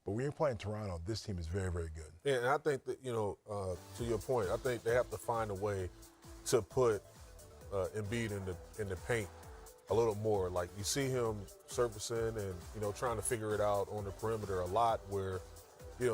But when you're playing Toronto, this team is very, very good. Yeah, and I think that, to your point, I think they have to find a way to put Embiid in the paint a little more. Like, you see him surfacing and, trying to figure it out on the perimeter a lot where,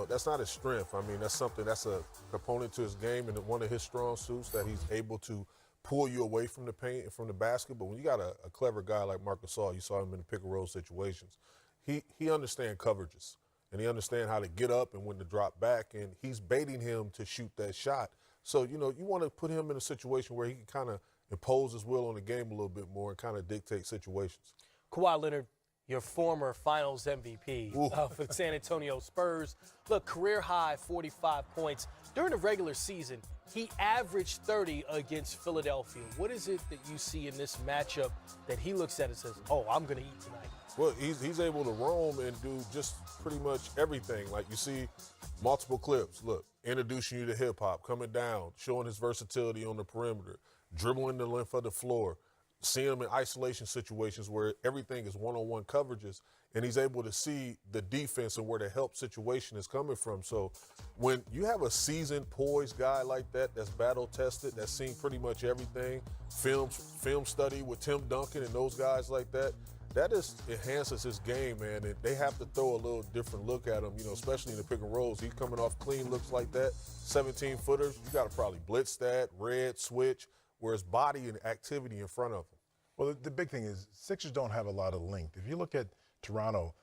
that's not his strength. I mean, that's a component to his game and one of his strong suits that he's able to pull you away from the paint and from the basket. But when you got a clever guy like Marc Gasol, you saw him in the pick-and-roll situations, he understands coverages. And he understands how to get up and when to drop back, and he's baiting him to shoot that shot. So, you want to put him in a situation where he can kind of impose his will on the game a little bit more and kind of dictate situations. Kawhi Leonard, your former Finals MVP for the San Antonio Spurs. Look, career high 45 points. During the regular season, he averaged 30 against Philadelphia. What is it that you see in this matchup that he looks at and says, oh, I'm going to eat tonight? Well, he's able to roam and do just pretty much everything. Like, you see multiple clips. Look, introducing you to hip-hop, coming down, showing his versatility on the perimeter, dribbling the length of the floor, seeing him in isolation situations where everything is one-on-one coverages, and he's able to see the defense and where the help situation is coming from. So when you have a seasoned, poised guy like that that's battle-tested, that's seen pretty much everything, film study with Tim Duncan and those guys like that, that just enhances his game, man. And they have to throw a little different look at him, especially in the pick and rolls. He's coming off clean looks like that, 17-footers. You got to probably blitz that, red, switch, whereas body and activity in front of him. Well, the big thing is Sixers don't have a lot of length. If you look at Toronto,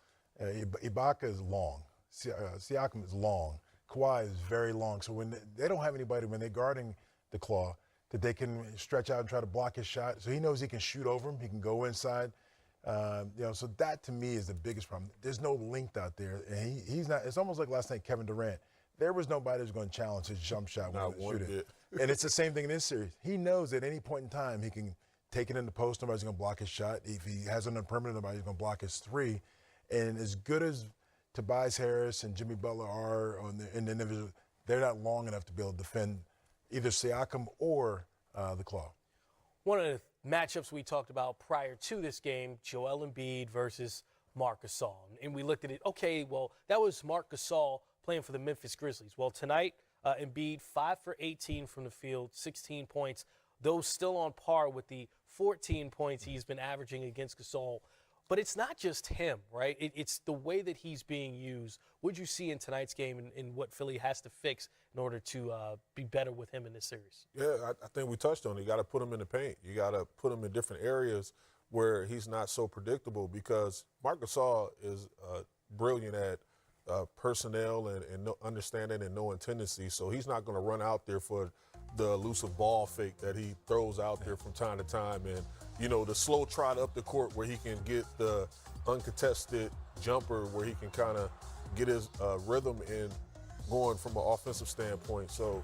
Ibaka is long. Siakam is long. Kawhi is very long. So when they don't have anybody, when they're guarding the claw, that they can stretch out and try to block his shot. So he knows he can shoot over him. He can go inside. So that to me is the biggest problem. There's no length out there, and he's not. It's almost like last night, Kevin Durant. There was nobody who's going to challenge his jump shot when he shoot it. And it's the same thing in this series. He knows at any point in time he can take it in the post. Nobody's going to block his shot. If he has it on the perimeter, nobody's going to block his three. And as good as Tobias Harris and Jimmy Butler are in the individual, they're not long enough to be able to defend either Siakam or the claw. One of the matchups we talked about prior to this game, Joel Embiid versus Marc Gasol. And we looked at it, okay, well, that was Marc Gasol playing for the Memphis Grizzlies. Well, tonight, Embiid, 5 for 18 from the field, 16 points, those still on par with the 14 points he's been averaging against Gasol. But it's not just him, right? It's the way that he's being used. What did you see in tonight's game and what Philly has to fix in order to be better with him in this series? Yeah, I think we touched on it. You got to put him in the paint. You got to put him in different areas where he's not so predictable, because Marc Gasol is brilliant at personnel and understanding and knowing tendencies. So he's not going to run out there for the elusive ball fake that he throws out there from time to time, and the slow trot up the court where he can get the uncontested jumper where he can kind of get his rhythm in going from an offensive standpoint. So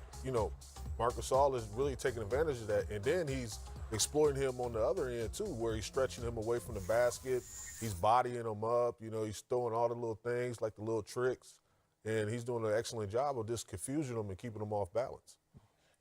Marc Gasol is really taking advantage of that, and then he's exploiting him on the other end too, where he's stretching him away from the basket. He's bodying him up. He's throwing all the little things, like the little tricks, and he's doing an excellent job of just confusing them and keeping them off balance.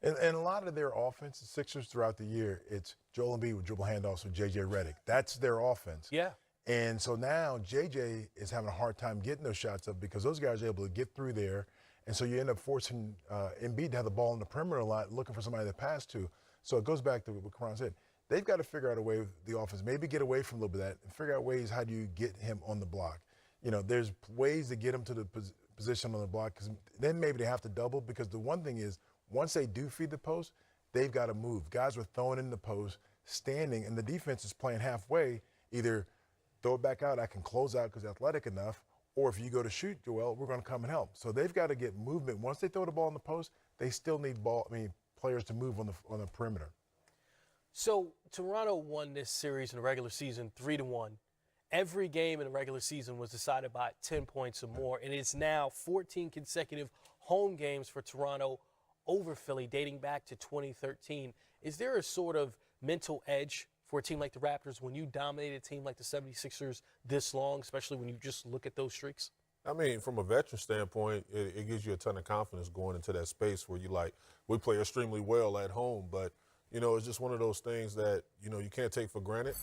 And a lot of their offense, the Sixers throughout the year, it's Joel Embiid with dribble handoffs with J.J. Redick. That's their offense. Yeah. And so now J.J. is having a hard time getting those shots up because those guys are able to get through there. And so you end up forcing Embiid to have the ball in the perimeter a lot, looking for somebody to pass to. So it goes back to what Karan said. They've got to figure out a way with the offense, maybe get away from a little bit of that and figure out ways how do you get him on the block. There's ways to get him to the position on the block, because then maybe they have to double, because the one thing is, once they do feed the post, they've got to move. Guys were throwing in the post, standing, and the defense is playing halfway. Either throw it back out, I can close out because athletic enough, or if you go to shoot, Joel, we're going to come and help. So they've got to get movement. Once they throw the ball in the post, they still need players to move on the perimeter. So Toronto won this series in the regular season 3-1. Every game in the regular season was decided by 10 points or more, and it's now 14 consecutive home games for Toronto over Philly, dating back to 2013. Is there a sort of mental edge for a team like the Raptors when you dominate a team like the 76ers this long, especially when you just look at those streaks? I mean, from a veteran standpoint, it gives you a ton of confidence going into that space where we play extremely well at home, but, it's just one of those things that, you can't take for granted.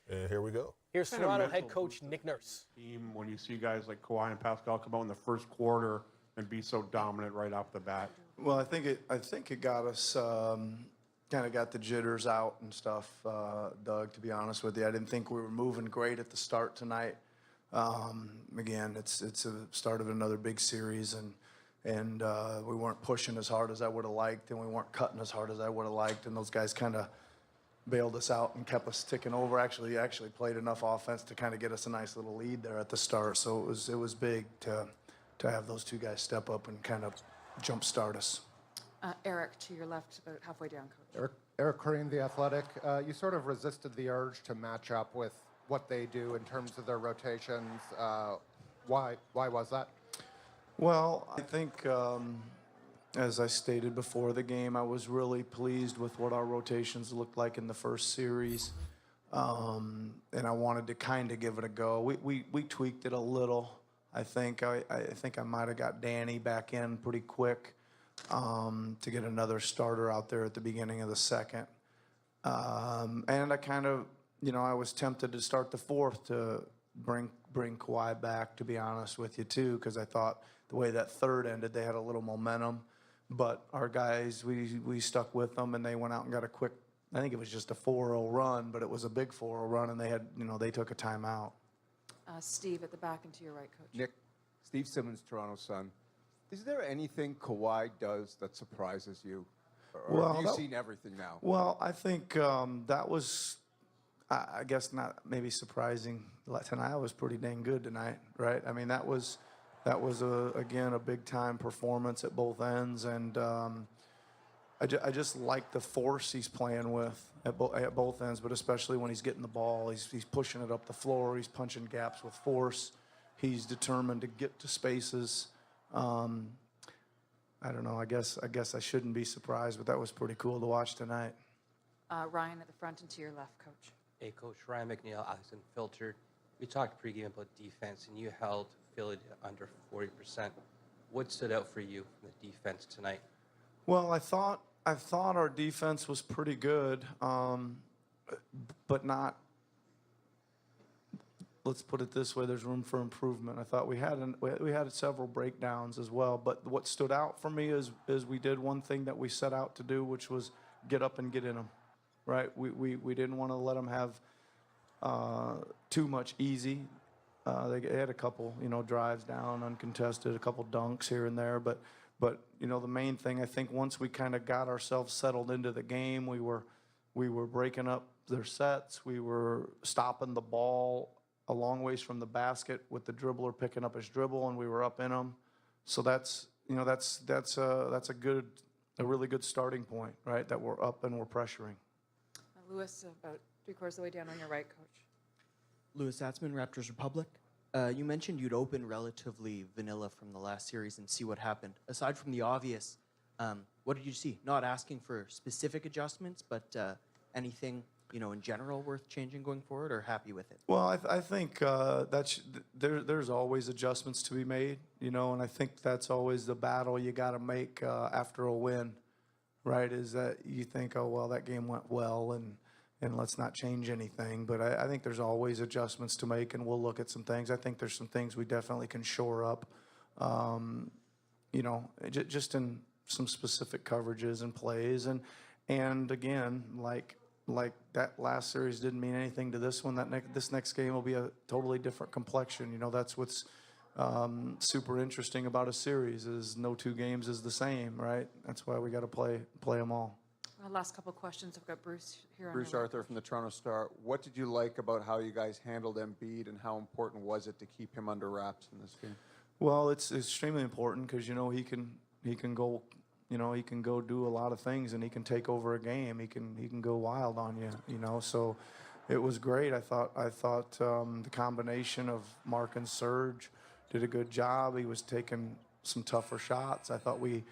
And here we go. Here's Kind of Toronto mental head coach boost of Nick Nurse. Team when you see guys like Kawhi and Pascal come out in the first quarter and be so dominant right off the bat. Well, I think it got us kind of got the jitters out and stuff, Doug. To be honest with you, I didn't think we were moving great at the start tonight. Again, it's a start of another big series, and we weren't pushing as hard as I would have liked, and we weren't cutting as hard as I would have liked, and those guys kind of bailed us out and kept us ticking over. Actually played enough offense to kind of get us a nice little lead there at the start. So it was big to have those two guys step up and kind of jumpstart us. Eric, to your left, about halfway down, Coach. Eric Corrine, The Athletic. You sort of resisted the urge to match up with what they do in terms of their rotations. Why was that? Well, I think, as I stated before the game, I was really pleased with what our rotations looked like in the first series, and I wanted to kind of give it a go. We tweaked it a little. I think I might have got Danny back in pretty quick to get another starter out there at the beginning of the second, and I kind of, I was tempted to start the fourth to bring Kawhi back, to be honest with you, too, because I thought the way that third ended, they had a little momentum. But our guys, we stuck with them, and they went out and got a quick, I think it was just a 4-0 run, but it was a big 4-0 run, and they had, they took a timeout. Steve, at the back and to your right, Coach. Nick, Steve Simmons, Toronto Sun. Is there anything Kawhi does that surprises you? Or have you seen everything now? Well, I think that was, I guess not maybe surprising. Tonight was pretty dang good tonight, right? I mean, that was again a big time performance at both ends, and I just like the force he's playing with at both ends, but especially when he's getting the ball, he's pushing it up the floor, he's punching gaps with force, he's determined to get to spaces. I don't know. I guess I shouldn't be surprised, but that was pretty cool to watch tonight. Ryan, at the front and to your left, Coach. Hey, Coach. Ryan McNeil, Austin Filtered. We talked pregame about defense, and you held Philly to under 40%. What stood out for you from the defense tonight? Well, I thought our defense was pretty good, but not. Let's put it this way: there's room for improvement. I thought we had several breakdowns as well. But what stood out for me is we did one thing that we set out to do, which was get up and get in them. Right? We didn't want to let them have too much easy. They had a couple, drives down, uncontested, a couple dunks here and there. But the main thing, I think, once we kind of got ourselves settled into the game, we were breaking up their sets. We were stopping the ball a long ways from the basket with the dribbler picking up his dribble, and we were up in them. So that's a really good starting point, right? That we're up and we're pressuring. Lewis, about three-quarters of the way down on your right, Coach. Lewis Atzman, Raptors Republic. You mentioned you'd open relatively vanilla from the last series and see what happened. Aside from the obvious, what did you see? Not asking for specific adjustments, but anything in general worth changing going forward, or happy with it? Well, I think there's always adjustments to be made, and I think that's always the battle you got to make after a win, right? Is that you think, oh, well, that game went well, and let's not change anything. But I think there's always adjustments to make, and we'll look at some things. I think there's some things we definitely can shore up, just in some specific coverages and plays. And again, like that last series didn't mean anything to this one. This next game will be a totally different complexion. That's what's super interesting about a series is no two games is the same, right? That's why we got to play them all. Last couple of questions. I've got Bruce here. Bruce Arthur from the Toronto Star. What did you like about how you guys handled Embiid, and how important was it to keep him under wraps in this game? Well, it's extremely important because he can go. He can go do a lot of things, and he can take over a game. He can go wild on you. So it was great. I thought the combination of Mark and Serge did a good job. He was taking some tougher shots. I thought we